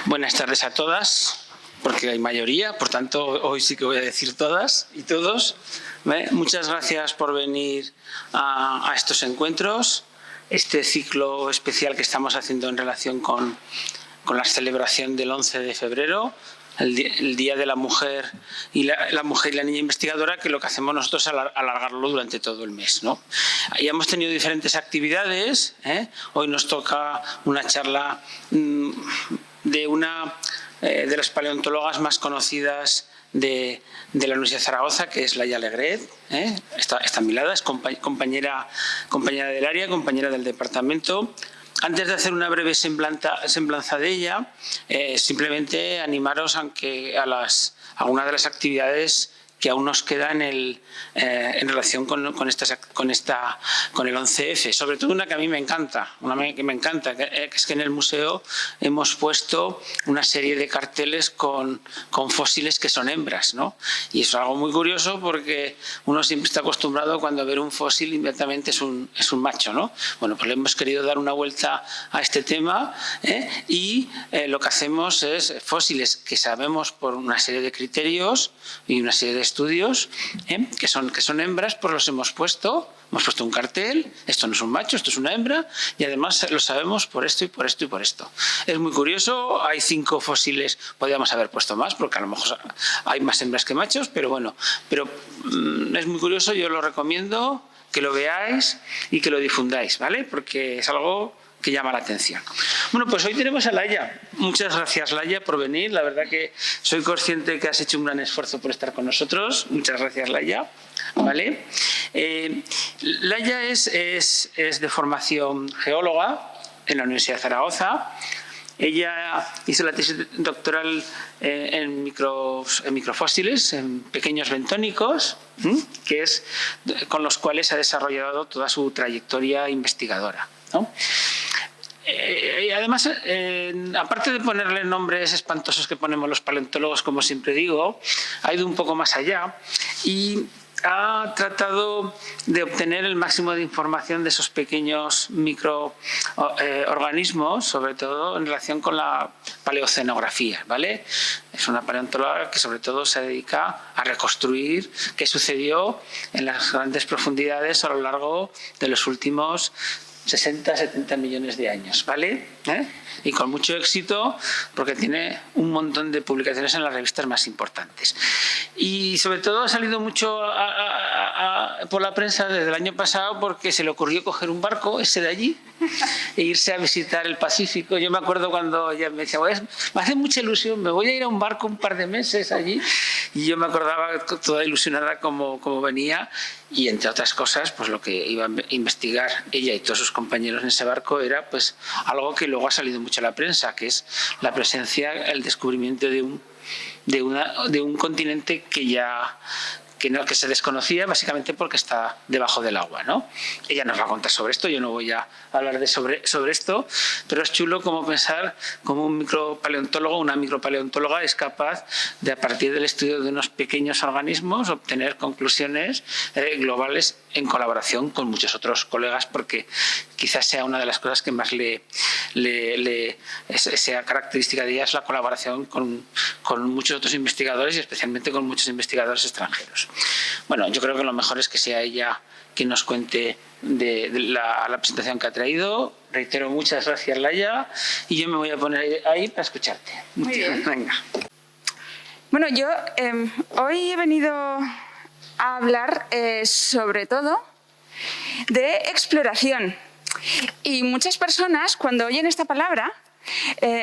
Buenas tardes a todas, porque hay mayoría, por tanto hoy sí que voy a decir todas y todos. Muchas gracias por venir a estos encuentros, este ciclo especial que estamos haciendo en relación con la celebración del 11 de febrero, el Día de la Mujer y la Mujer y la Niña Investigadora, que lo que hacemos nosotros es alargarlo durante todo el mes, ¿no? Ya hemos tenido diferentes actividades, Hoy nos toca una charla de una de las paleontólogas más conocidas de la Universidad de Zaragoza, que es Laia Alegret, está a mi lado, es compañera del área, compañera del departamento. Antes de hacer una breve semblanza de ella, simplemente animaros a algunas de las actividades que aún nos quedan en relación con el 11F. Sobre todo una que a mí me encanta, que es que en el museo hemos puesto una serie de carteles con fósiles que son hembras, ¿no? Y es algo muy curioso porque uno siempre está acostumbrado cuando ver un fósil inmediatamente es un macho, ¿no? Bueno, pues le hemos querido dar una vuelta a este tema, y lo que hacemos es fósiles que sabemos por una serie de criterios y una serie de estudios que son hembras, pues los hemos puesto un cartel, esto no es un macho, esto es una hembra, y además lo sabemos por esto y por esto y por esto. Es muy curioso, hay 5 fósiles, podríamos haber puesto más porque a lo mejor hay más hembras que machos, pero bueno, es muy curioso, yo lo recomiendo que lo veáis y que lo difundáis, ¿vale? Porque es algo que llama la atención. Bueno, pues hoy tenemos a Laia. Muchas gracias, Laia, por venir. La verdad que soy consciente que has hecho un gran esfuerzo por estar con nosotros. Muchas gracias, Laia. ¿Vale? Laia es de formación geóloga en la Universidad de Zaragoza. Ella hizo la tesis doctoral en microfósiles, en pequeños bentónicos, que es con los cuales ha desarrollado toda su trayectoria investigadora, ¿no? Y además, aparte de ponerle nombres espantosos que ponemos los paleontólogos, como siempre digo, ha ido un poco más allá y ha tratado de obtener el máximo de información de esos pequeños microorganismos, sobre todo en relación con la paleocenografía, ¿vale? Es una paleontóloga que sobre todo se dedica a reconstruir qué sucedió en las grandes profundidades a lo largo de los últimos 60-70 millones de años, ¿vale? Y con mucho éxito porque tiene un montón de publicaciones en las revistas más importantes. Y sobre todo ha salido mucho por la prensa desde el año pasado porque se le ocurrió coger un barco, ese de allí, e irse a visitar el Pacífico. Yo me acuerdo cuando ella me decía, me hace mucha ilusión, me voy a ir a un barco un par de meses allí. Y yo me acordaba toda ilusionada como venía. Y entre otras cosas, pues lo que iba a investigar ella y todos sus compañeros en ese barco era pues algo que luego ha salido mucho a la prensa, que es la presencia, el descubrimiento de un continente que se desconocía básicamente porque está debajo del agua, ¿no? Ella nos va a contar sobre esto, yo no voy a hablar sobre esto, pero es chulo como pensar cómo un micropaleontólogo, una micropaleontóloga es capaz de, a partir del estudio de unos pequeños organismos, obtener conclusiones globales en colaboración con muchos otros colegas, porque quizás sea una de las cosas que más sea característica de ella, es la colaboración con muchos otros investigadores y especialmente con muchos investigadores extranjeros. Bueno, yo creo que lo mejor es que sea ella quien nos cuente de la presentación que ha traído. Reitero, muchas gracias, Laia, y yo me voy a poner ahí para escucharte. Muy bien. Venga. Bueno, yo hoy he venido a hablar sobre todo de exploración. Y muchas personas, cuando oyen esta palabra,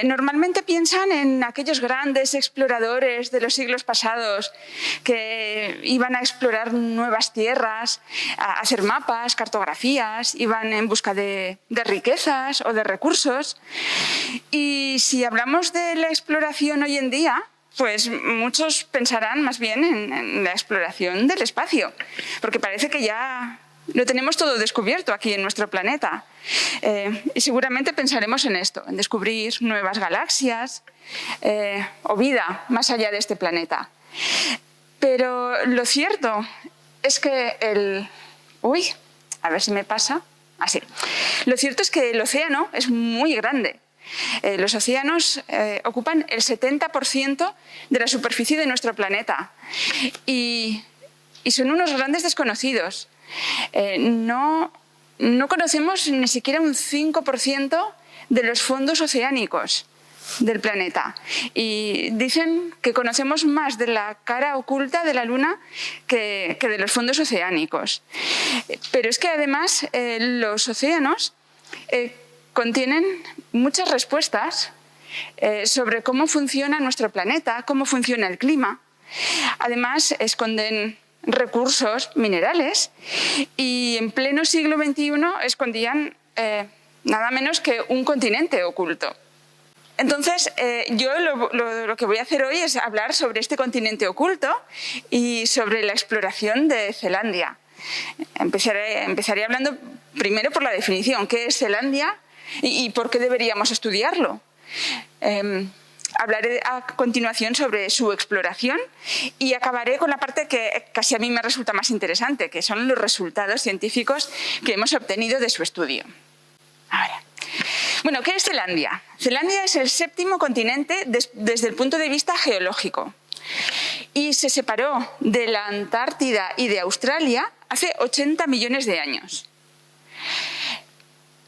normalmente piensan en aquellos grandes exploradores de los siglos pasados que iban a explorar nuevas tierras, a hacer mapas, cartografías, iban en busca de riquezas o de recursos. Y si hablamos de la exploración hoy en día, pues muchos pensarán más bien en la exploración del espacio, porque parece que ya lo tenemos todo descubierto aquí en nuestro planeta. Y seguramente pensaremos en esto, en descubrir nuevas galaxias o vida más allá de este planeta. Pero lo cierto es que a ver si me pasa. Así. Lo cierto es que el océano es muy grande. Los océanos ocupan el 70% de la superficie de nuestro planeta y son unos grandes desconocidos. No conocemos ni siquiera un 5% de los fondos oceánicos del planeta y dicen que conocemos más de la cara oculta de la Luna que de los fondos oceánicos. Pero es que además los océanos contienen muchas respuestas sobre cómo funciona nuestro planeta, cómo funciona el clima. Además, esconden recursos minerales y en pleno siglo XXI escondían nada menos que un continente oculto. Entonces, yo lo que voy a hacer hoy es hablar sobre este continente oculto y sobre la exploración de Zelandia. Empezaré hablando primero por la definición, ¿qué es Zelandia y por qué deberíamos estudiarlo? Hablaré a continuación sobre su exploración y acabaré con la parte que casi a mí me resulta más interesante, que son los resultados científicos que hemos obtenido de su estudio. Ahora, bueno, ¿qué es Zelandia? Zelandia es el 7º continente desde el punto de vista geológico y se separó de la Antártida y de Australia hace 80 millones de años.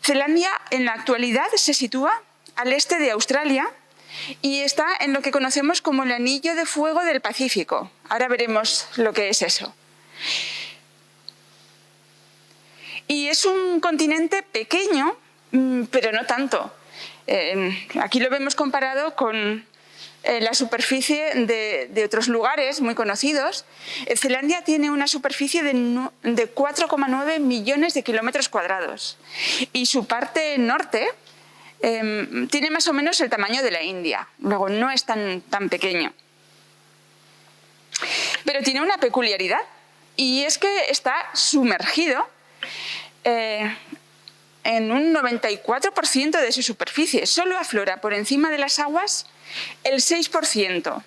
Zelandia en la actualidad se sitúa al este de Australia y está en lo que conocemos como el Anillo de Fuego del Pacífico. Ahora veremos lo que es eso. Y es un continente pequeño, pero no tanto. Aquí lo vemos comparado con la superficie de otros lugares muy conocidos. Zelandia tiene una superficie de 4,9 millones de kilómetros cuadrados y su parte norte tiene más o menos el tamaño de la India. Luego no es tan pequeño. Pero tiene una peculiaridad y es que está sumergido en un 94% de su superficie. Solo aflora por encima de las aguas el 6%.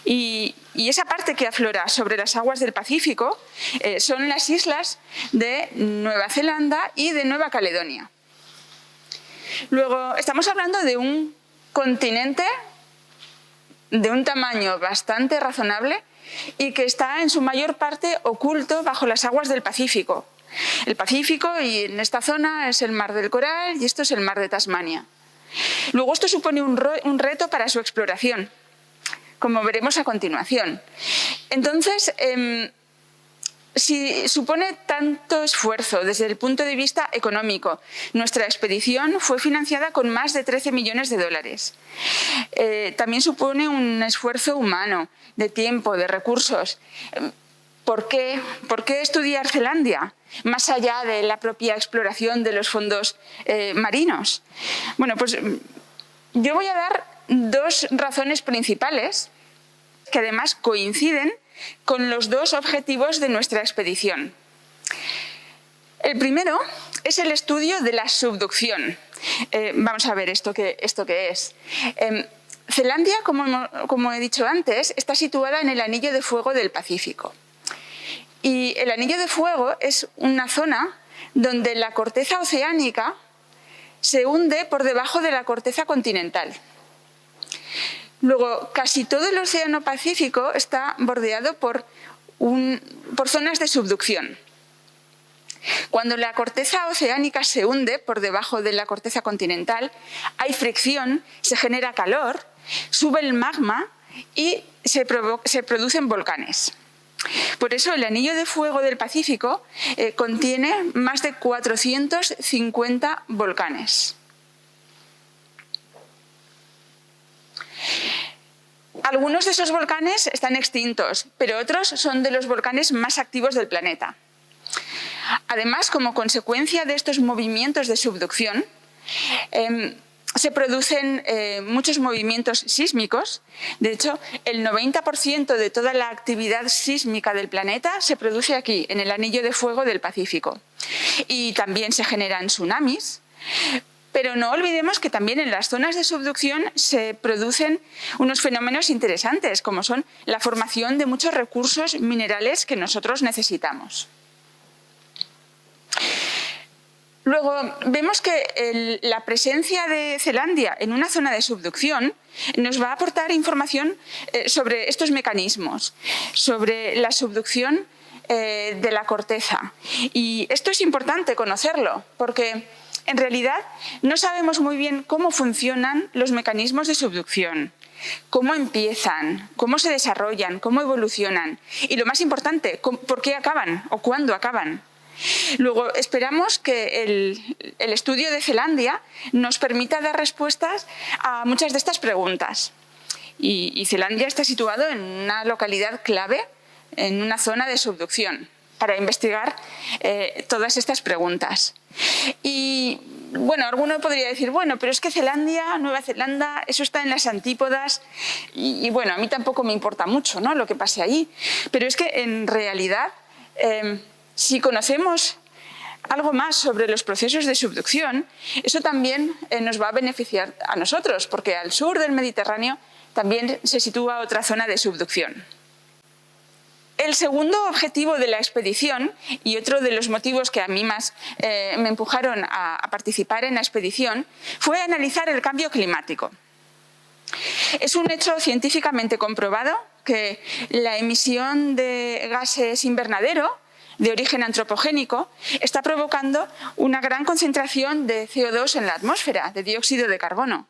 Y esa parte que aflora sobre las aguas del Pacífico son las islas de Nueva Zelanda y de Nueva Caledonia. Luego, estamos hablando de un continente de un tamaño bastante razonable y que está en su mayor parte oculto bajo las aguas del Pacífico. El Pacífico, y en esta zona es el Mar del Coral y esto es el Mar de Tasmania. Luego esto supone un reto para su exploración, como veremos a continuación. Entonces, si supone tanto esfuerzo desde el punto de vista económico, nuestra expedición fue financiada con más de 13 millones de dólares. También supone un esfuerzo humano, de tiempo, de recursos. ¿Por qué estudiar Zelandia? Más allá de la propia exploración de los fondos marinos. Bueno, pues yo voy a dar 2 razones principales que además coinciden con los 2 objetivos de nuestra expedición. El primero es el estudio de la subducción. Vamos a ver esto que es. Zelandia, como he dicho antes, está situada en el Anillo de Fuego del Pacífico. Y el Anillo de Fuego es una zona donde la corteza oceánica se hunde por debajo de la corteza continental. Luego, casi todo el Océano Pacífico está bordeado por zonas de subducción. Cuando la corteza oceánica se hunde por debajo de la corteza continental, hay fricción, se genera calor, sube el magma y se producen volcanes. Por eso el Anillo de Fuego del Pacífico contiene más de 450 volcanes. Algunos de esos volcanes están extintos, pero otros son de los volcanes más activos del planeta. Además, como consecuencia de estos movimientos de subducción, se producen muchos movimientos sísmicos. De hecho, el 90% de toda la actividad sísmica del planeta se produce aquí, en el Anillo de Fuego del Pacífico. Y también se generan tsunamis. Pero no olvidemos que también en las zonas de subducción se producen unos fenómenos interesantes, como son la formación de muchos recursos minerales que nosotros necesitamos. Luego vemos que la presencia de Zelandia en una zona de subducción nos va a aportar información sobre estos mecanismos, sobre la subducción de la corteza. Y esto es importante conocerlo, porque en realidad no sabemos muy bien cómo funcionan los mecanismos de subducción, cómo empiezan, cómo se desarrollan, cómo evolucionan y, lo más importante, por qué acaban o cuándo acaban. Luego, esperamos que el estudio de Zelandia nos permita dar respuestas a muchas de estas preguntas. Y Zelandia está situado en una localidad clave, en una zona de subducción, para investigar todas estas preguntas. Y bueno, alguno podría decir, bueno, pero es que Zelandia, Nueva Zelanda, eso está en las antípodas y bueno, a mí tampoco me importa mucho, ¿no?, lo que pase allí. Pero es que en realidad, si conocemos algo más sobre los procesos de subducción, eso también nos va a beneficiar a nosotros, porque al sur del Mediterráneo también se sitúa otra zona de subducción. El segundo objetivo de la expedición, y otro de los motivos que a mí más me empujaron a participar en la expedición, fue analizar el cambio climático. Es un hecho científicamente comprobado que la emisión de gases invernadero de origen antropogénico está provocando una gran concentración de CO2 en la atmósfera, de dióxido de carbono.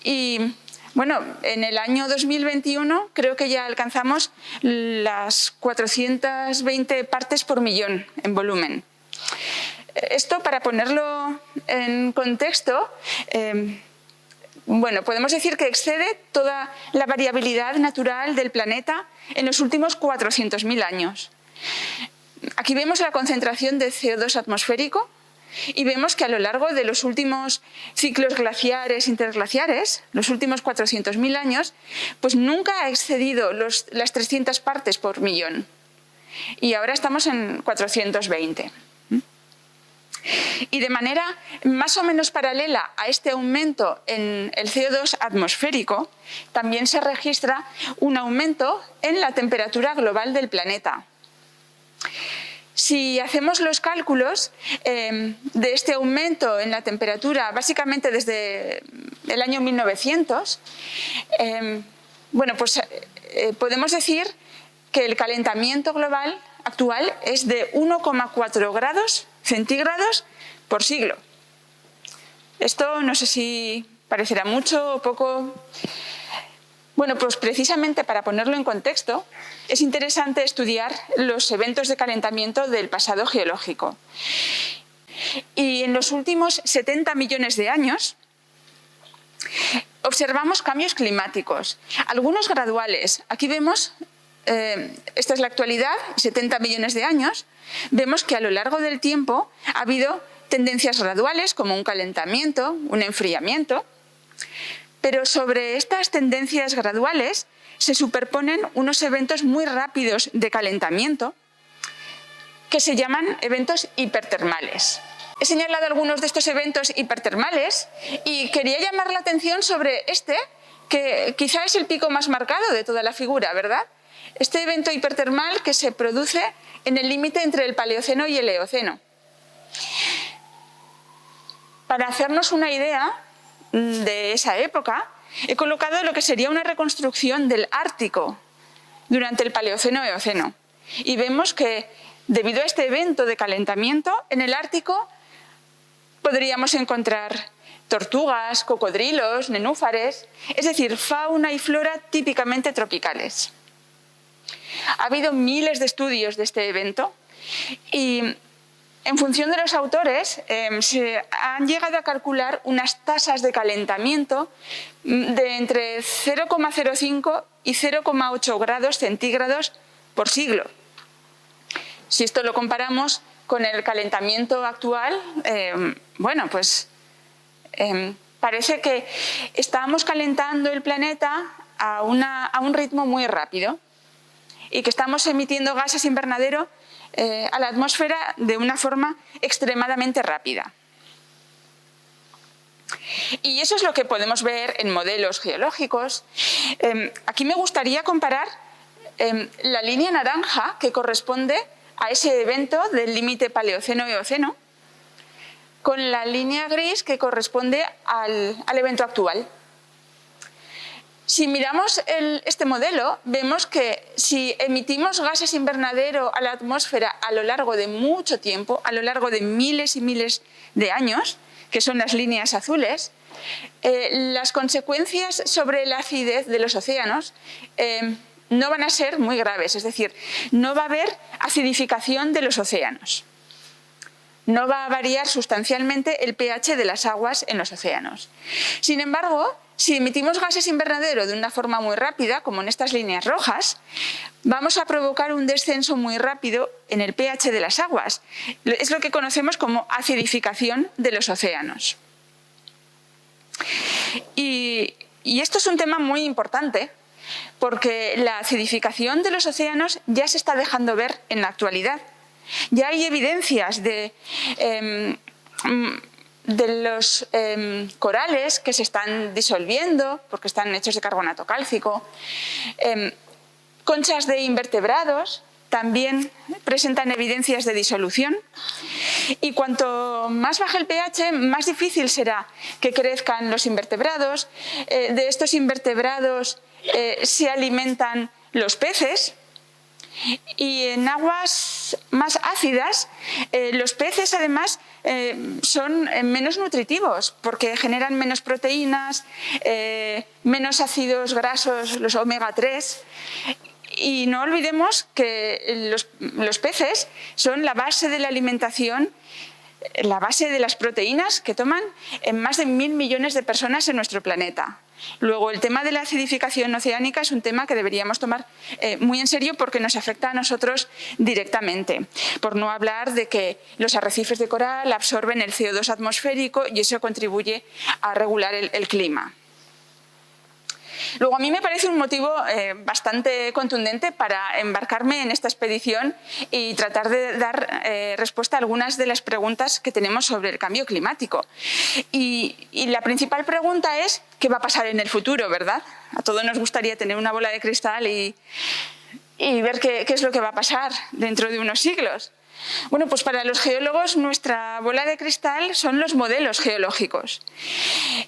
Y bueno, en el año 2021 creo que ya alcanzamos las 420 partes por millón en volumen. Esto, para ponerlo en contexto, bueno, podemos decir que excede toda la variabilidad natural del planeta en los últimos 400.000 años. Aquí vemos la concentración de CO2 atmosférico y vemos que a lo largo de los últimos ciclos glaciares, interglaciares, los últimos 400.000 años, pues nunca ha excedido las 300 partes por millón. Y ahora estamos en 420. Y de manera más o menos paralela a este aumento en el CO2 atmosférico, también se registra un aumento en la temperatura global del planeta. Si hacemos los cálculos de este aumento en la temperatura, básicamente desde el año 1900, bueno, pues podemos decir que el calentamiento global actual es de 1,4 grados centígrados por siglo. Esto no sé si parecerá mucho o poco. Bueno, pues precisamente para ponerlo en contexto, es interesante estudiar los eventos de calentamiento del pasado geológico. Y en los últimos 70 millones de años observamos cambios climáticos, algunos graduales. Aquí vemos, esta es la actualidad, 70 millones de años, vemos que a lo largo del tiempo ha habido tendencias graduales como un calentamiento, un enfriamiento. Pero sobre estas tendencias graduales se superponen unos eventos muy rápidos de calentamiento que se llaman eventos hipertermales. He señalado algunos de estos eventos hipertermales y quería llamar la atención sobre este, que quizá es el pico más marcado de toda la figura, ¿verdad? Este evento hipertermal que se produce en el límite entre el Paleoceno y el Eoceno. Para hacernos una idea de esa época, he colocado lo que sería una reconstrucción del Ártico durante el Paleoceno-Eoceno. Y vemos que, debido a este evento de calentamiento, en el Ártico podríamos encontrar tortugas, cocodrilos, nenúfares, es decir, fauna y flora típicamente tropicales. Ha habido miles de estudios de este evento y, en función de los autores, se han llegado a calcular unas tasas de calentamiento de entre 0,05 y 0,8 grados centígrados por siglo. Si esto lo comparamos con el calentamiento actual, bueno, pues parece que estamos calentando el planeta a un ritmo muy rápido y que estamos emitiendo gases invernadero a la atmósfera de una forma extremadamente rápida. Y eso es lo que podemos ver en modelos geológicos. Aquí me gustaría comparar la línea naranja, que corresponde a ese evento del límite Paleoceno-Eoceno, con la línea gris que corresponde al evento actual. Si miramos este modelo, vemos que si emitimos gases invernadero a la atmósfera a lo largo de mucho tiempo, a lo largo de miles y miles de años, que son las líneas azules, las consecuencias sobre la acidez de los océanos no van a ser muy graves, es decir, no va a haber acidificación de los océanos. No va a variar sustancialmente el pH de las aguas en los océanos. Sin embargo, si emitimos gases invernadero de una forma muy rápida, como en estas líneas rojas, vamos a provocar un descenso muy rápido en el pH de las aguas. Es lo que conocemos como acidificación de los océanos. Y esto es un tema muy importante, porque la acidificación de los océanos ya se está dejando ver en la actualidad. Ya hay evidencias de los corales que se están disolviendo porque están hechos de carbonato cálcico. Conchas de invertebrados también presentan evidencias de disolución. Y cuanto más baje el pH, más difícil será que crezcan los invertebrados. De estos invertebrados se alimentan los peces. Y en aguas más ácidas, los peces además son menos nutritivos porque generan menos proteínas, menos ácidos grasos, los omega 3. Y no olvidemos que los peces son la base de la alimentación, la base de las proteínas que toman en más de 1.000 millones de personas en nuestro planeta. Luego, el tema de la acidificación oceánica es un tema que deberíamos tomar muy en serio porque nos afecta a nosotros directamente. Por no hablar de que los arrecifes de coral absorben el CO2 atmosférico y eso contribuye a regular el clima. Luego, a mí me parece un motivo bastante contundente para embarcarme en esta expedición y tratar de dar respuesta a algunas de las preguntas que tenemos sobre el cambio climático. Y la principal pregunta es, ¿qué va a pasar en el futuro, verdad? A todos nos gustaría tener una bola de cristal y ver qué es lo que va a pasar dentro de unos siglos. Bueno, pues para los geólogos nuestra bola de cristal son los modelos geológicos.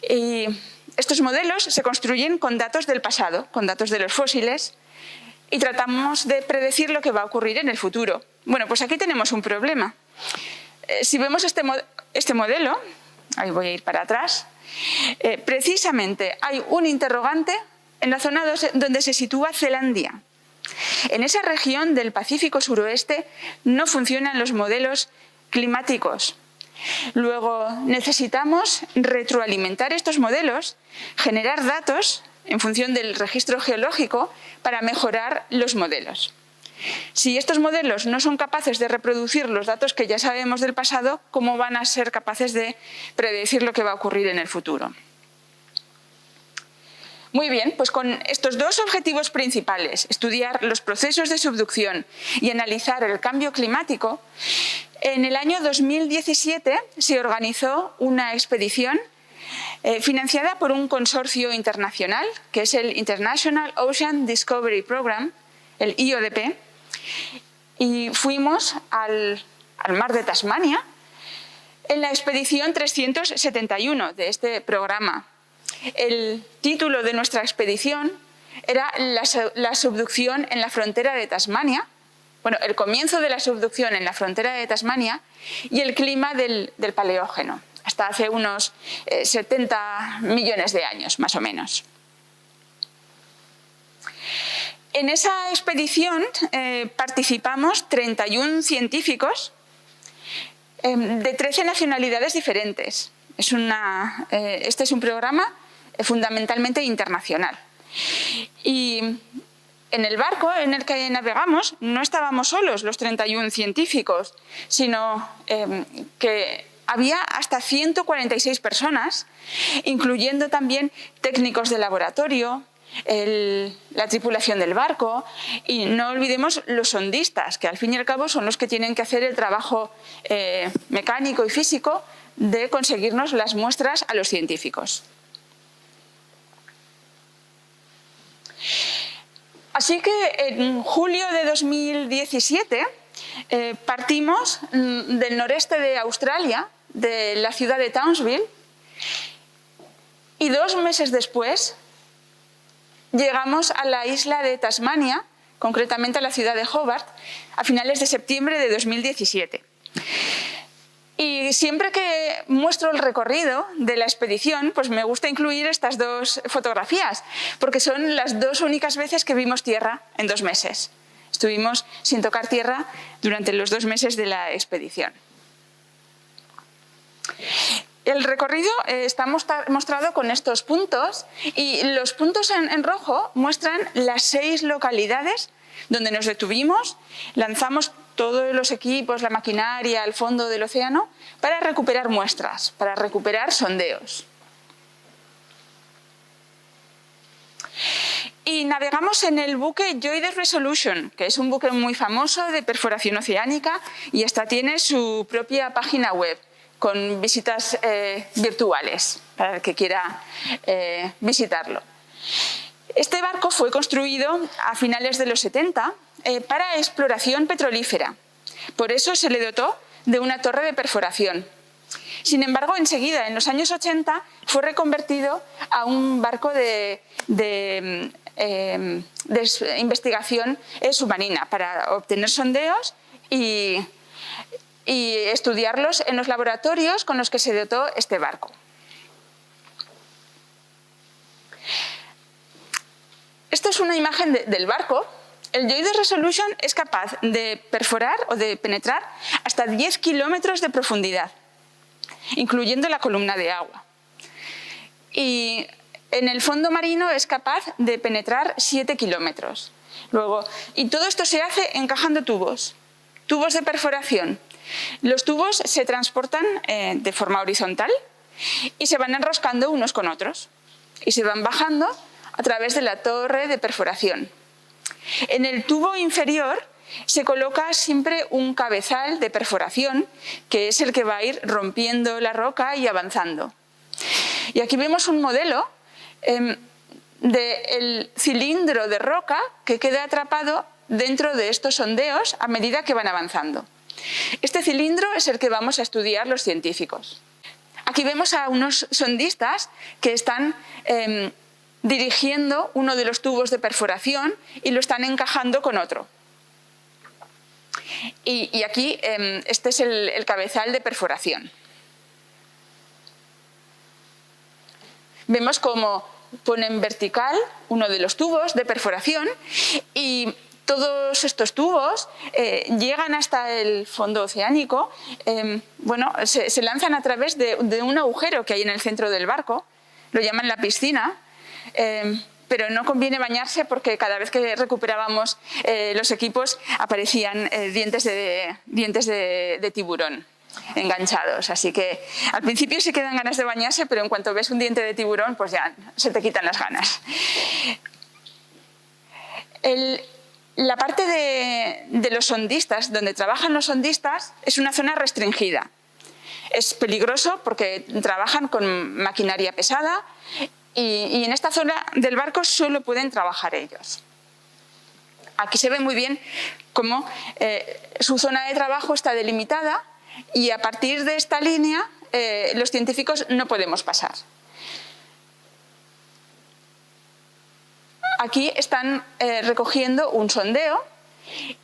Y estos modelos se construyen con datos del pasado, con datos de los fósiles, y tratamos de predecir lo que va a ocurrir en el futuro. Bueno, pues aquí tenemos un problema. Si vemos este modelo, ahí voy a ir para atrás, precisamente hay un interrogante en la zona donde se sitúa Zelandia. En esa región del Pacífico suroeste no funcionan los modelos climáticos. Luego necesitamos retroalimentar estos modelos, generar datos en función del registro geológico para mejorar los modelos. Si estos modelos no son capaces de reproducir los datos que ya sabemos del pasado, ¿cómo van a ser capaces de predecir lo que va a ocurrir en el futuro? Muy bien, pues con estos dos objetivos principales, estudiar los procesos de subducción y analizar el cambio climático, en el año 2017 se organizó una expedición financiada por un consorcio internacional, que es el International Ocean Discovery Program, el IODP, y fuimos al mar de Tasmania en la expedición 371 de este programa. El título de nuestra expedición era la subducción en la frontera de Tasmania, bueno, el comienzo de la subducción en la frontera de Tasmania y el clima del Paleógeno, hasta hace unos 70 millones de años, más o menos. En esta expedición participamos 31 científicos de 13 nacionalidades diferentes. Este es un programa fundamentalmente internacional. Y en el barco en el que navegamos no estábamos solos los 31 científicos, sino que había hasta 146 personas, incluyendo también técnicos de laboratorio, la tripulación del barco y no olvidemos los sondistas, que al fin y al cabo son los que tienen que hacer el trabajo mecánico y físico de conseguirnos las muestras a los científicos. Así que en julio de 2017 partimos del noreste de Australia, de la ciudad de Townsville y 2 meses después llegamos a la isla de Tasmania, concretamente a la ciudad de Hobart, a finales de septiembre de 2017. Y siempre que muestro el recorrido de la expedición, pues me gusta incluir estas 2 fotografías, porque son las 2 únicas veces que vimos tierra en 2 meses. Estuvimos sin tocar tierra durante los 2 meses de la expedición. El recorrido está mostrado con estos puntos y los puntos en rojo muestran las 6 localidades donde nos detuvimos, lanzamos todos los equipos, la maquinaria al fondo del océano para recuperar muestras, para recuperar sondeos. Y navegamos en el buque Joyous Resolution, que es un buque muy famoso de perforación oceánica y hasta tiene su propia página web con visitas virtuales para el que quiera visitarlo. Este barco fue construido a finales de los 70 para exploración petrolífera. Por eso se le dotó de una torre de perforación. Sin embargo, enseguida, en los años 80, fue reconvertido a un barco de investigación submarina para obtener sondeos y estudiarlos en los laboratorios con los que se dotó este barco. Esto es una imagen del barco. El Joyous Resolution es capaz de perforar o de penetrar hasta 10 kilómetros de profundidad, incluyendo la columna de agua. Y en el fondo marino es capaz de penetrar 7 kilómetros. Y todo esto se hace encajando tubos de perforación. Los tubos se transportan de forma horizontal y se van enroscando unos con otros y se van bajando a través de la torre de perforación. En el tubo inferior se coloca siempre un cabezal de perforación, que es el que va a ir rompiendo la roca y avanzando. Y aquí vemos un modelo del cilindro de roca que queda atrapado dentro de estos sondeos a medida que van avanzando. Este cilindro es el que vamos a estudiar los científicos. Aquí vemos a unos sondistas que están dirigiendo uno de los tubos de perforación y lo están encajando con otro. Y aquí este es el cabezal de perforación. Vemos cómo ponen vertical uno de los tubos de perforación y todos estos tubos llegan hasta el fondo oceánico, se lanzan a través de un agujero que hay en el centro del barco, lo llaman la piscina, pero no conviene bañarse porque cada vez que recuperábamos los equipos aparecían dientes de tiburón enganchados, así que al principio sí quedan ganas de bañarse, pero en cuanto ves un diente de tiburón pues ya se te quitan las ganas. La parte de los sondistas, donde trabajan los sondistas, es una zona restringida. Es peligroso porque trabajan con maquinaria pesada y en esta zona del barco solo pueden trabajar ellos. Aquí se ve muy bien cómo su zona de trabajo está delimitada y a partir de esta línea los científicos no podemos pasar. Aquí están recogiendo un sondeo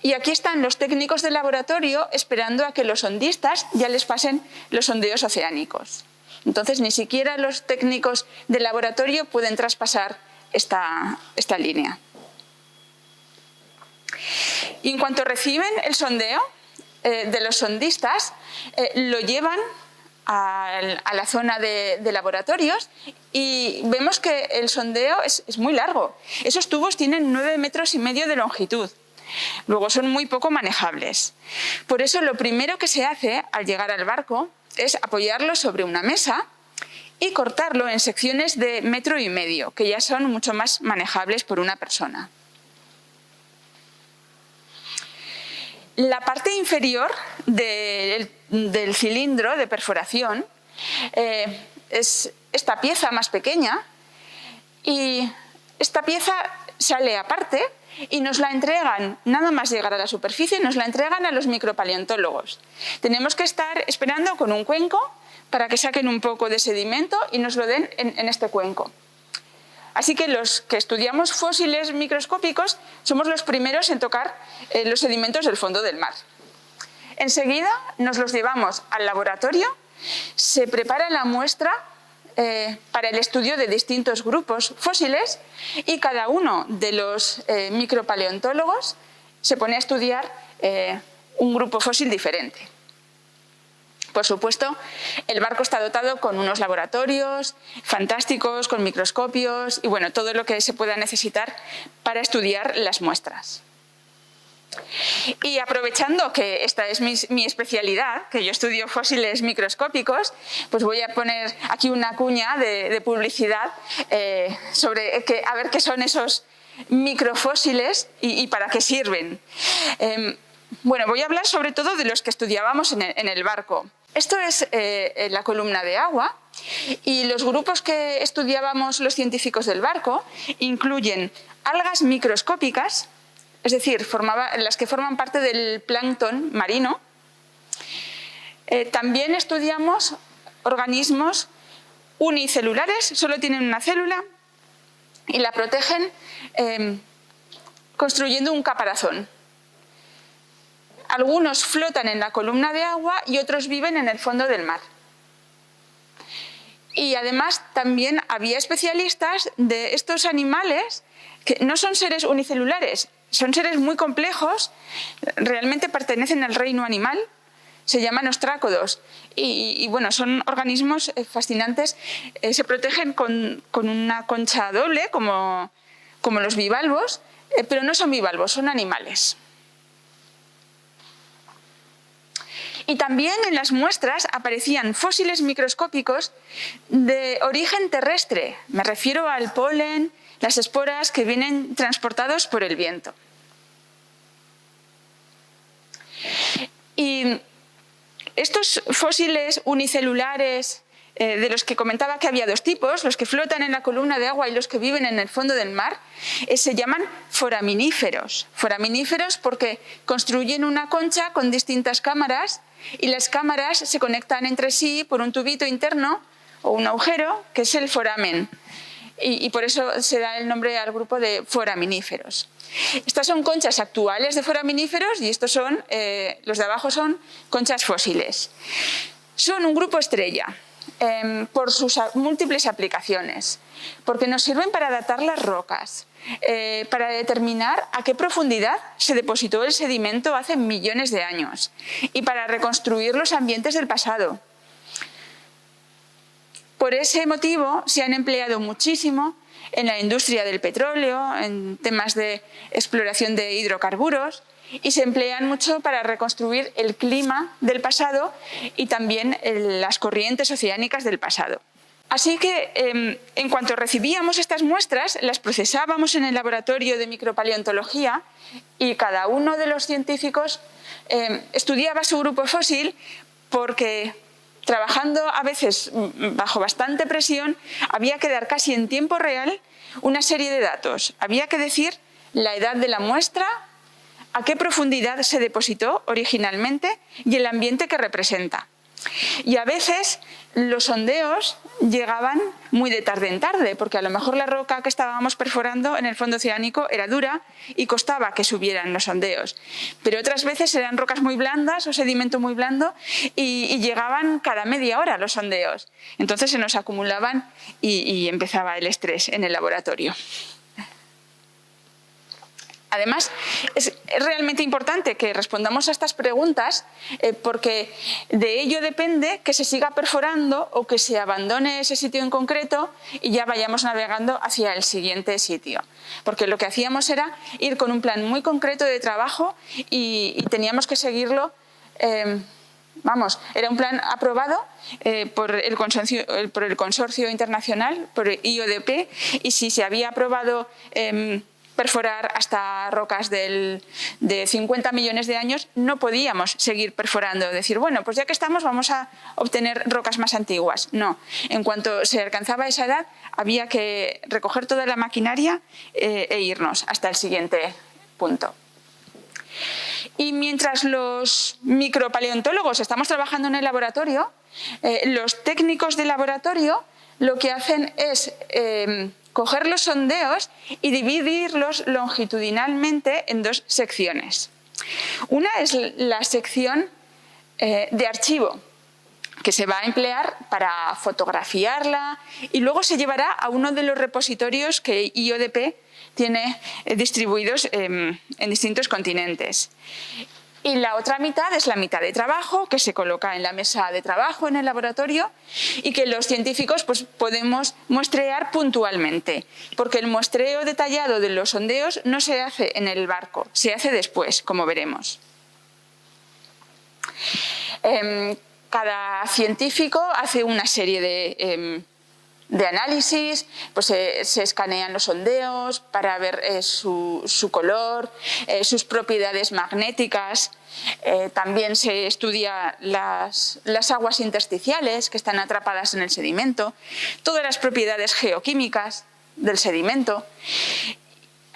y aquí están los técnicos de laboratorio esperando a que los sondistas ya les pasen los sondeos oceánicos. Entonces ni siquiera los técnicos de laboratorio pueden traspasar esta línea. Y en cuanto reciben el sondeo de los sondistas, lo llevan a la zona de laboratorios y vemos que el sondeo es muy largo. Esos tubos tienen 9,5 metros de longitud. Luego son muy poco manejables. Por eso lo primero que se hace al llegar al barco es apoyarlo sobre una mesa y cortarlo en secciones de 1,5 metros, que ya son mucho más manejables por una persona. La parte inferior del cilindro de perforación es esta pieza más pequeña y esta pieza sale aparte y nos la entregan, nada más llegar a la superficie, nos la entregan a los micropaleontólogos. Tenemos que estar esperando con un cuenco para que saquen un poco de sedimento y nos lo den en este cuenco. Así que los que estudiamos fósiles microscópicos somos los primeros en tocar los sedimentos del fondo del mar. Enseguida nos los llevamos al laboratorio, se prepara la muestra para el estudio de distintos grupos fósiles y cada uno de los micropaleontólogos se pone a estudiar un grupo fósil diferente. Por supuesto, el barco está dotado con unos laboratorios fantásticos, con microscopios y bueno, todo lo que se pueda necesitar para estudiar las muestras. Y aprovechando que esta es mi especialidad, que yo estudio fósiles microscópicos, pues voy a poner aquí una cuña de publicidad sobre a ver qué son esos microfósiles y para qué sirven. Bueno, voy a hablar sobre todo de los que estudiábamos en el barco. Esto es la columna de agua y los grupos que estudiábamos los científicos del barco incluyen algas microscópicas, es decir, las que forman parte del plancton marino. También estudiamos organismos unicelulares, solo tienen una célula y la protegen construyendo un caparazón. Algunos flotan en la columna de agua y otros viven en el fondo del mar. Y además también había especialistas de estos animales que no son seres unicelulares, son seres muy complejos, realmente pertenecen al reino animal, se llaman ostrácodos y bueno, son organismos fascinantes, se protegen con una concha doble como los bivalvos, pero no son bivalvos, son animales. Y también en las muestras aparecían fósiles microscópicos de origen terrestre. Me refiero al polen, las esporas que vienen transportados por el viento. Y estos fósiles unicelulares, de los que comentaba que había dos tipos, los que flotan en la columna de agua y los que viven en el fondo del mar, se llaman foraminíferos. Foraminíferos porque construyen una concha con distintas cámaras y las cámaras se conectan entre sí por un tubito interno o un agujero que es el foramen. Y por eso se da el nombre al grupo de foraminíferos. Estas son conchas actuales de foraminíferos y estos son, los de abajo son conchas fósiles. Son un grupo estrella por sus múltiples aplicaciones, porque nos sirven para datar las rocas, para determinar a qué profundidad se depositó el sedimento hace millones de años y para reconstruir los ambientes del pasado. Por ese motivo se han empleado muchísimo en la industria del petróleo, en temas de exploración de hidrocarburos y se emplean mucho para reconstruir el clima del pasado y también las corrientes oceánicas del pasado. Así que en cuanto recibíamos estas muestras, las procesábamos en el laboratorio de micropaleontología y cada uno de los científicos estudiaba su grupo fósil porque trabajando a veces bajo bastante presión, había que dar casi en tiempo real una serie de datos. Había que decir la edad de la muestra, a qué profundidad se depositó originalmente y el ambiente que representa. Y a veces los sondeos llegaban muy de tarde en tarde, porque a lo mejor la roca que estábamos perforando en el fondo oceánico era dura y costaba que subieran los sondeos. Pero otras veces eran rocas muy blandas o sedimento muy blando y llegaban cada media hora los sondeos. Entonces se nos acumulaban y empezaba el estrés en el laboratorio. Además, es realmente importante que respondamos a estas preguntas porque de ello depende que se siga perforando o que se abandone ese sitio en concreto y ya vayamos navegando hacia el siguiente sitio. Porque lo que hacíamos era ir con un plan muy concreto de trabajo y teníamos que seguirlo. Era un plan aprobado por el consorcio internacional, por el IODP, y si se había aprobado perforar hasta rocas de 50 millones de años, no podíamos seguir perforando, decir, bueno, pues ya que estamos vamos a obtener rocas más antiguas. No, en cuanto se alcanzaba esa edad había que recoger toda la maquinaria e irnos hasta el siguiente punto. Y mientras los micropaleontólogos estamos trabajando en el laboratorio, los técnicos de laboratorio lo que hacen es coger los sondeos y dividirlos longitudinalmente en dos secciones. Una es la sección de archivo, que se va a emplear para fotografiarla y luego se llevará a uno de los repositorios que IODP tiene distribuidos en distintos continentes. Y la otra mitad es la mitad de trabajo, que se coloca en la mesa de trabajo en el laboratorio y que los científicos pues, podemos muestrear puntualmente, porque el muestreo detallado de los sondeos no se hace en el barco, se hace después, como veremos. Cada científico hace una serie de análisis, pues se escanean los sondeos para ver su color, sus propiedades magnéticas. También se estudia las aguas intersticiales que están atrapadas en el sedimento, todas las propiedades geoquímicas del sedimento,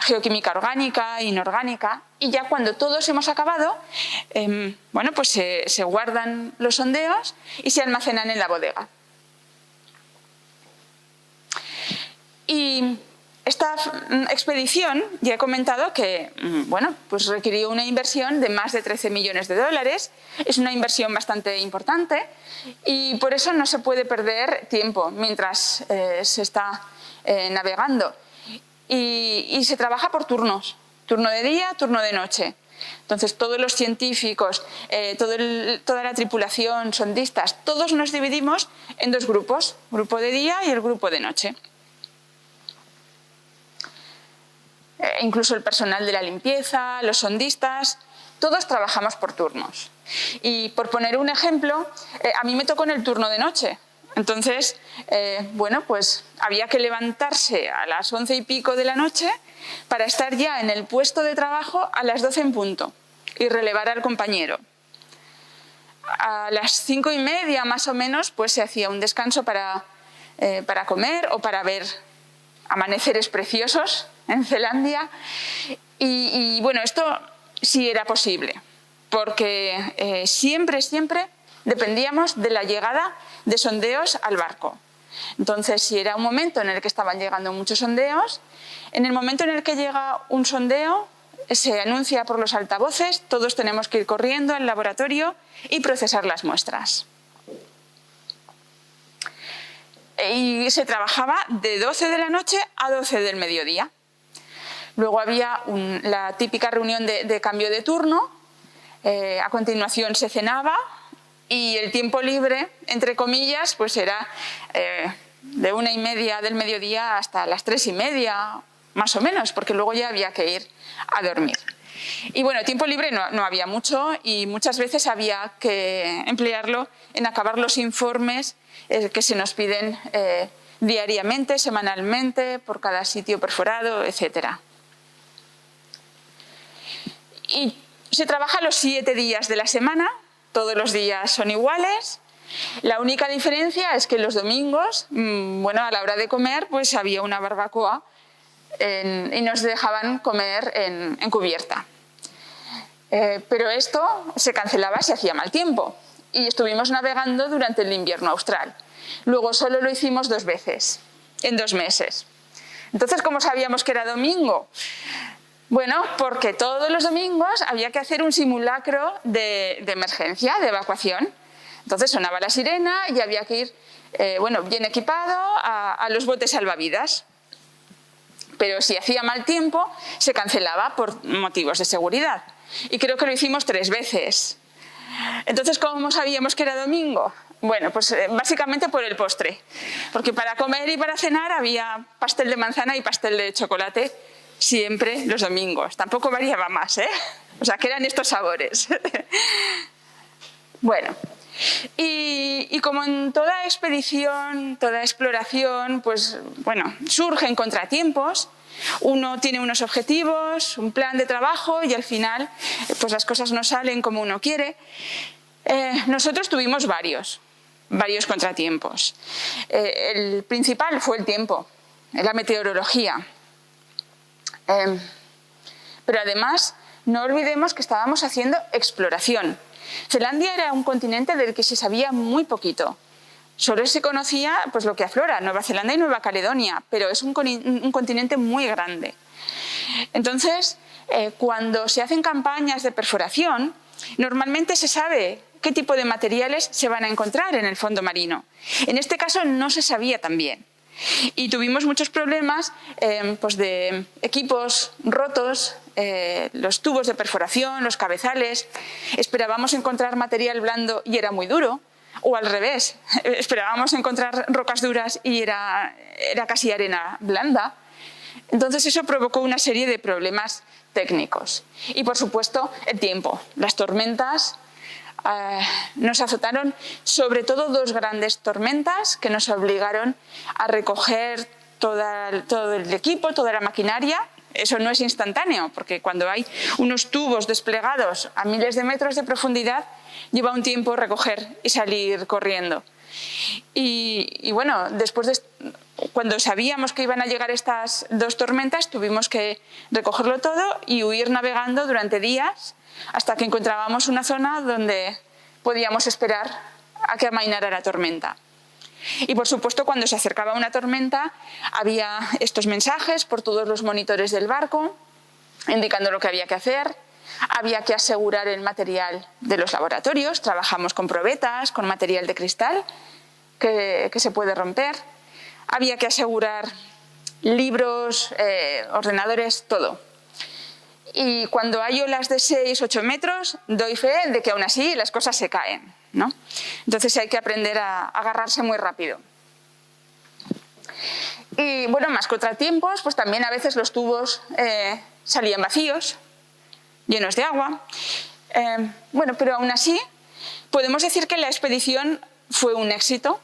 geoquímica orgánica, inorgánica, y ya cuando todos hemos acabado, bueno, pues se guardan los sondeos y se almacenan en la bodega. Y esta expedición, ya he comentado que bueno, pues requirió una inversión de más de 13 millones de dólares. Es una inversión bastante importante y por eso no se puede perder tiempo mientras se está navegando. Y se trabaja por turnos, turno de día, turno de noche. Entonces todos los científicos, toda la tripulación, sondistas, todos nos dividimos en dos grupos, grupo de día y el grupo de noche. Incluso el personal de la limpieza, los sondistas, todos trabajamos por turnos. Y por poner un ejemplo, a mí me tocó en el turno de noche. Entonces, bueno, pues había que levantarse a las 11 y pico de la noche para estar ya en el puesto de trabajo a las 12 en punto y relevar al compañero. A las 5 y media más o menos pues se hacía un descanso para comer o para ver amaneceres preciosos en Zelandia y bueno, esto sí era posible porque siempre dependíamos de la llegada de sondeos al barco. Entonces, si era un momento en el que estaban llegando muchos sondeos, en el momento en el que llega un sondeo, se anuncia por los altavoces, todos tenemos que ir corriendo al laboratorio y procesar las muestras. Y se trabajaba de 12 de la noche a 12 del mediodía. Luego había la típica reunión de cambio de turno, a continuación se cenaba y el tiempo libre, entre comillas, pues era de 1:30 del mediodía hasta las 3:30, más o menos, porque luego ya había que ir a dormir. Y bueno, tiempo libre no había mucho y muchas veces había que emplearlo en acabar los informes que se nos piden diariamente, semanalmente, por cada sitio perforado, etc. Y se trabaja los 7 días de la semana, todos los días son iguales. La única diferencia es que los domingos, bueno, a la hora de comer, pues había una barbacoa y nos dejaban comer en cubierta. Pero esto se cancelaba si hacía mal tiempo y estuvimos navegando durante el invierno austral. Luego solo lo hicimos 2 veces, en 2 meses. Entonces, ¿cómo sabíamos que era domingo? Bueno, porque todos los domingos había que hacer un simulacro de emergencia, de evacuación. Entonces sonaba la sirena y había que ir bueno, bien equipado a los botes salvavidas. Pero si hacía mal tiempo, se cancelaba por motivos de seguridad. Y creo que lo hicimos 3 veces. Entonces, ¿cómo sabíamos que era domingo? Bueno, pues básicamente por el postre. Porque para comer y para cenar había pastel de manzana y pastel de chocolate siempre los domingos. Tampoco variaba más, ¿eh? O sea, que eran estos sabores. Bueno, y como en toda expedición, toda exploración, pues bueno, surgen contratiempos. Uno tiene unos objetivos, un plan de trabajo y al final pues las cosas no salen como uno quiere. Nosotros tuvimos varios contratiempos. El principal fue el tiempo, la meteorología. Pero además no olvidemos que estábamos haciendo exploración. Zelandia era un continente del que se sabía muy poquito. Solo se conocía pues, lo que aflora, Nueva Zelanda y Nueva Caledonia, pero es un continente muy grande. Entonces, cuando se hacen campañas de perforación, normalmente se sabe qué tipo de materiales se van a encontrar en el fondo marino. En este caso no se sabía tan bien. Y tuvimos muchos problemas pues de equipos rotos, los tubos de perforación, los cabezales. Esperábamos encontrar material blando y era muy duro. O al revés, esperábamos encontrar rocas duras y era casi arena blanda. Entonces eso provocó una serie de problemas técnicos. Y por supuesto el tiempo. Las tormentas nos azotaron, sobre todo 2 grandes tormentas que nos obligaron a recoger todo el equipo, toda la maquinaria. Eso no es instantáneo, porque cuando hay unos tubos desplegados a miles de metros de profundidad, lleva un tiempo recoger y salir corriendo. Y bueno, cuando sabíamos que iban a llegar estas 2 tormentas, tuvimos que recogerlo todo y huir navegando durante días hasta que encontrábamos una zona donde podíamos esperar a que amainara la tormenta. Y por supuesto, cuando se acercaba una tormenta, había estos mensajes por todos los monitores del barco, indicando lo que había que hacer. Había que asegurar el material de los laboratorios. Trabajamos con probetas, con material de cristal que se puede romper. Había que asegurar libros, ordenadores, todo. Y cuando hay olas de 6-8 metros, doy fe de que aún así las cosas se caen, ¿no? Entonces hay que aprender a agarrarse muy rápido. Y bueno, más contratiempos, pues también a veces los tubos salían vacíos, llenos de agua. Bueno, pero aún así podemos decir que la expedición fue un éxito.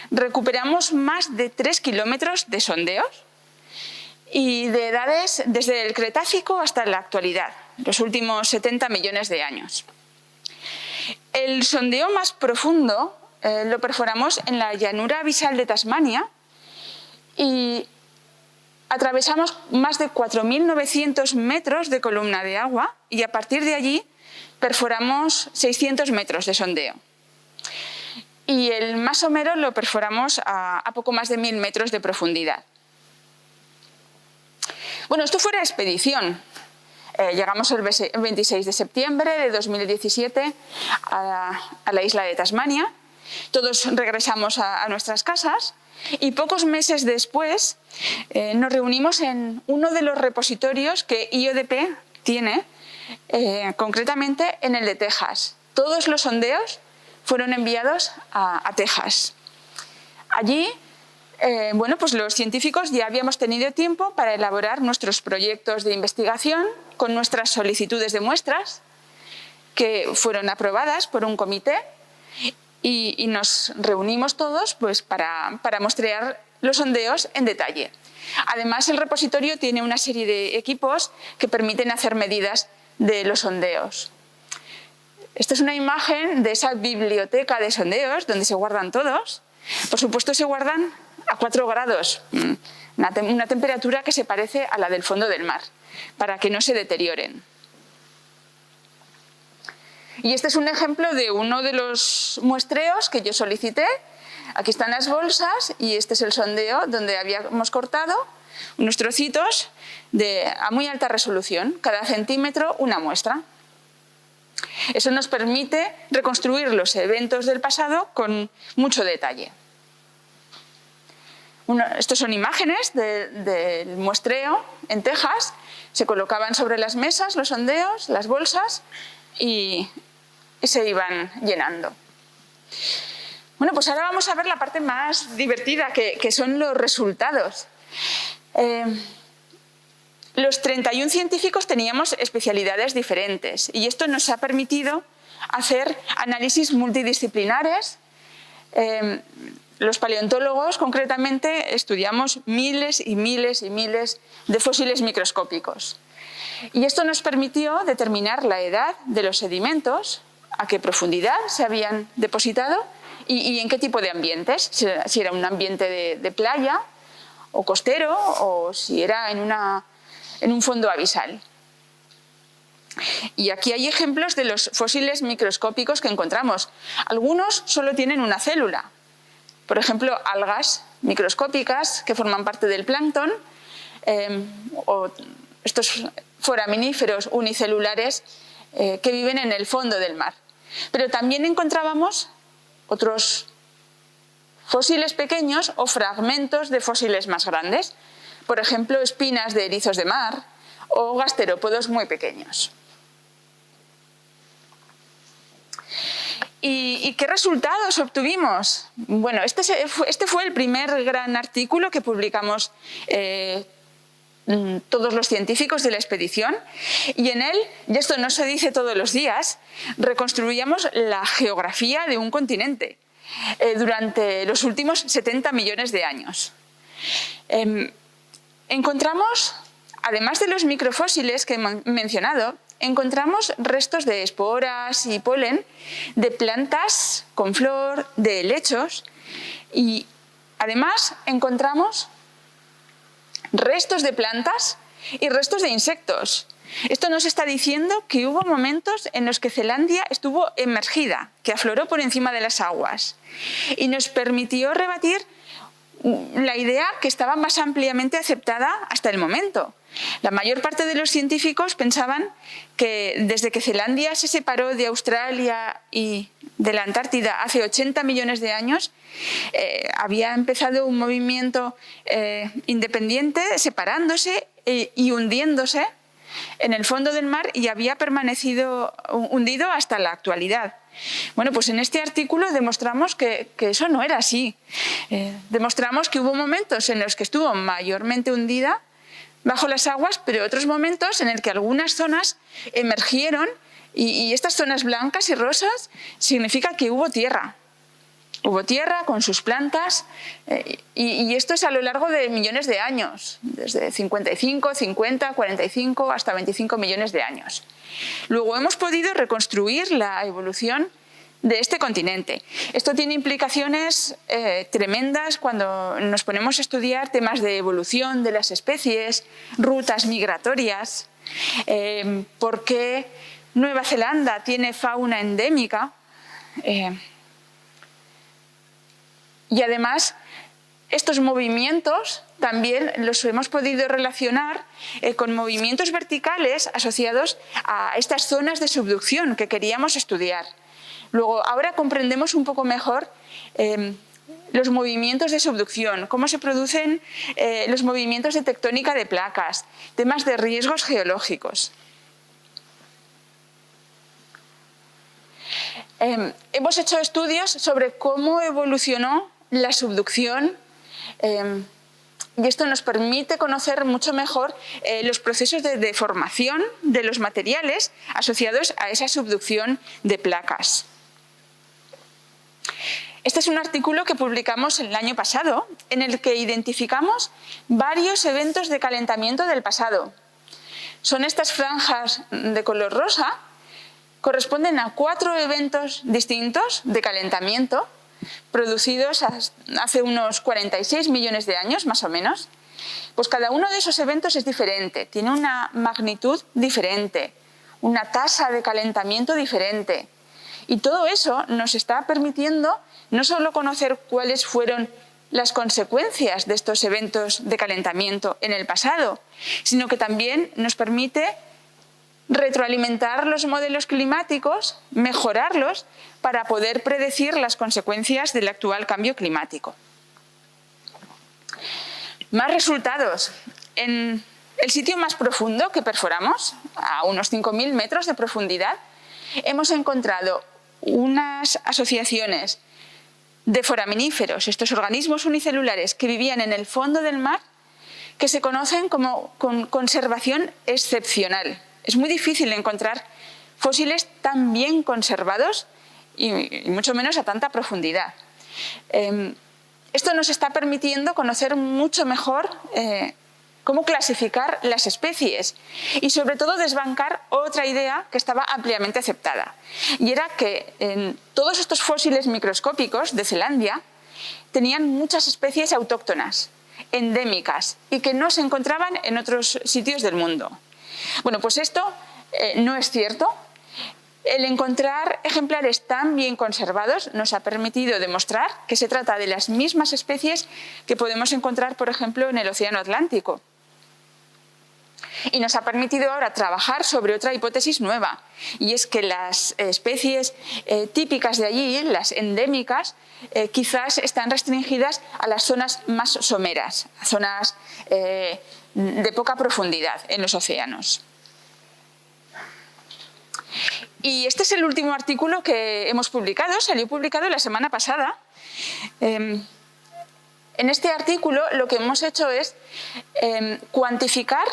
Recuperamos más de 3 kilómetros de sondeos y de edades desde el Cretácico hasta la actualidad, los últimos 70 millones de años. El sondeo más profundo lo perforamos en la llanura abisal de Tasmania y atravesamos más de 4.900 metros de columna de agua y a partir de allí perforamos 600 metros de sondeo. Y el más somero lo perforamos a poco más de 1.000 metros de profundidad. Bueno, esto fue la expedición. Llegamos el 26 de septiembre de 2017 a la isla de Tasmania. Todos regresamos a nuestras casas y pocos meses después nos reunimos en uno de los repositorios que IODP tiene, concretamente en el de Texas. Todos los sondeos fueron enviados a Texas. Allí, bueno, pues los científicos ya habíamos tenido tiempo para elaborar nuestros proyectos de investigación con nuestras solicitudes de muestras, que fueron aprobadas por un comité, y nos reunimos todos pues, para muestrear los sondeos en detalle. Además, el repositorio tiene una serie de equipos que permiten hacer medidas de los sondeos. Esta es una imagen de esa biblioteca de sondeos donde se guardan todos. Por supuesto, se guardan a 4 grados, una temperatura que se parece a la del fondo del mar, para que no se deterioren. Y este es un ejemplo de uno de los muestreos que yo solicité. Aquí están las bolsas y este es el sondeo donde habíamos cortado unos trocitos a muy alta resolución, cada centímetro una muestra. Eso nos permite reconstruir los eventos del pasado con mucho detalle. Estos son imágenes del muestreo en Texas. Se colocaban sobre las mesas los sondeos, las bolsas y se iban llenando. Bueno, pues ahora vamos a ver la parte más divertida, que son los resultados. Los 31 científicos teníamos especialidades diferentes y esto nos ha permitido hacer análisis multidisciplinares. Los paleontólogos, concretamente, estudiamos miles y miles y miles de fósiles microscópicos. Y esto nos permitió determinar la edad de los sedimentos, a qué profundidad se habían depositado y en qué tipo de ambientes, si era un ambiente de playa o costero o si era en un fondo abisal. Y aquí hay ejemplos de los fósiles microscópicos que encontramos. Algunos solo tienen una célula. Por ejemplo, algas microscópicas que forman parte del plancton, o estos foraminíferos unicelulares que viven en el fondo del mar. Pero también encontrábamos otros fósiles pequeños o fragmentos de fósiles más grandes. Por ejemplo, espinas de erizos de mar o gasterópodos muy pequeños. ¿Y qué resultados obtuvimos? Bueno, este fue el primer gran artículo que publicamos todos los científicos de la expedición, y en él, y esto no se dice todos los días, reconstruíamos la geografía de un continente durante los últimos 70 millones de años. Encontramos, además de los microfósiles que he mencionado, encontramos restos de esporas y polen de plantas con flor, de helechos, y además encontramos restos de plantas y restos de insectos. Esto nos está diciendo que hubo momentos en los que Zelandia estuvo emergida, que afloró por encima de las aguas, y nos permitió rebatir la idea que estaba más ampliamente aceptada hasta el momento. La mayor parte de los científicos pensaban que desde que Zelandia se separó de Australia y de la Antártida hace 80 millones de años, había empezado un movimiento independiente, separándose y hundiéndose en el fondo del mar, y había permanecido hundido hasta la actualidad. Bueno, pues en este artículo demostramos que eso no era así. Demostramos que hubo momentos en los que estuvo mayormente hundida bajo las aguas, pero otros momentos en los que algunas zonas emergieron, y estas zonas blancas y rosas significa que hubo tierra. Hubo tierra con sus plantas, y esto es a lo largo de millones de años, desde 55, 50, 45 hasta 25 millones de años. Luego hemos podido reconstruir la evolución de este continente. Esto tiene implicaciones tremendas cuando nos ponemos a estudiar temas de evolución de las especies, rutas migratorias, por qué Nueva Zelanda tiene fauna endémica, y además estos movimientos también los hemos podido relacionar con movimientos verticales asociados a estas zonas de subducción que queríamos estudiar. Luego, ahora comprendemos un poco mejor los movimientos de subducción, cómo se producen los movimientos de tectónica de placas, temas de riesgos geológicos. Hemos hecho estudios sobre cómo evolucionó la subducción, y esto nos permite conocer mucho mejor los procesos de deformación de los materiales asociados a esa subducción de placas. Este es un artículo que publicamos el año pasado, en el que identificamos varios eventos de calentamiento del pasado. Son estas franjas de color rosa, corresponden a 4 eventos distintos de calentamiento, producidos hace unos 46 millones de años, más o menos. Pues cada uno de esos eventos es diferente, tiene una magnitud diferente, una tasa de calentamiento diferente. Y todo eso nos está permitiendo no solo conocer cuáles fueron las consecuencias de estos eventos de calentamiento en el pasado, sino que también nos permite retroalimentar los modelos climáticos, mejorarlos, para poder predecir las consecuencias del actual cambio climático. Más resultados. En el sitio más profundo que perforamos, a unos 5.000 metros de profundidad, hemos encontrado unas asociaciones de foraminíferos, estos organismos unicelulares que vivían en el fondo del mar, que se conocen como con conservación excepcional. Es muy difícil encontrar fósiles tan bien conservados y mucho menos a tanta profundidad. Esto nos está permitiendo conocer mucho mejor cómo clasificar las especies y sobre todo desbancar otra idea que estaba ampliamente aceptada, y era que en todos estos fósiles microscópicos de Zelandia tenían muchas especies autóctonas, endémicas, y que no se encontraban en otros sitios del mundo. Bueno, pues esto no es cierto. El encontrar ejemplares tan bien conservados nos ha permitido demostrar que se trata de las mismas especies que podemos encontrar, por ejemplo, en el Océano Atlántico. Y nos ha permitido ahora trabajar sobre otra hipótesis nueva, y es que las especies típicas de allí, las endémicas, quizás están restringidas a las zonas más someras, a zonas de poca profundidad en los océanos. Y este es el último artículo que hemos publicado, salió publicado la semana pasada. En este artículo lo que hemos hecho es cuantificar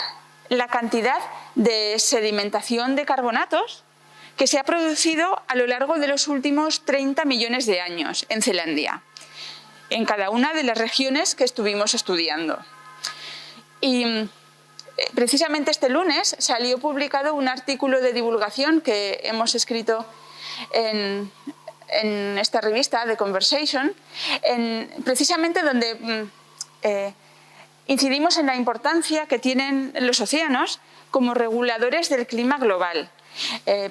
la cantidad de sedimentación de carbonatos que se ha producido a lo largo de los últimos 30 millones de años en Zelandia, en cada una de las regiones que estuvimos estudiando. Y precisamente este lunes salió publicado un artículo de divulgación que hemos escrito en esta revista, The Conversation, precisamente donde incidimos en la importancia que tienen los océanos como reguladores del clima global,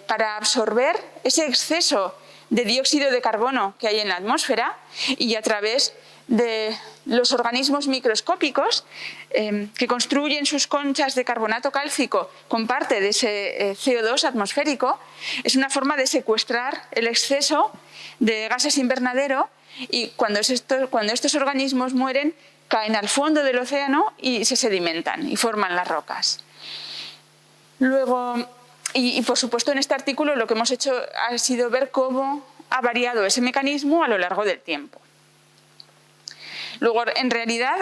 para absorber ese exceso de dióxido de carbono que hay en la atmósfera y a través de los organismos microscópicos que construyen sus conchas de carbonato cálcico con parte de ese CO2 atmosférico, es una forma de secuestrar el exceso de gases invernadero, y cuando estos organismos mueren caen al fondo del océano y se sedimentan y forman las rocas. Luego, y por supuesto en este artículo lo que hemos hecho ha sido ver cómo ha variado ese mecanismo a lo largo del tiempo. Luego, en realidad,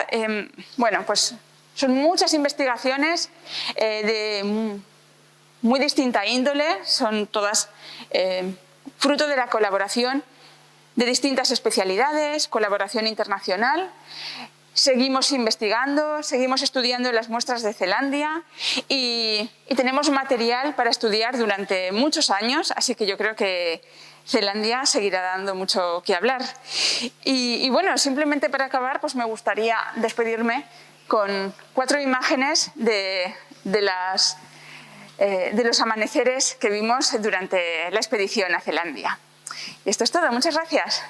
bueno, pues son muchas investigaciones de muy distinta índole, son todas fruto de la colaboración de distintas especialidades, colaboración internacional. Seguimos investigando, seguimos estudiando las muestras de Zelandia y tenemos material para estudiar durante muchos años, así que yo creo que Zelandia seguirá dando mucho que hablar. Y bueno, simplemente para acabar, pues me gustaría despedirme con 4 imágenes de los amaneceres que vimos durante la expedición a Zelandia. Y esto es todo, muchas gracias.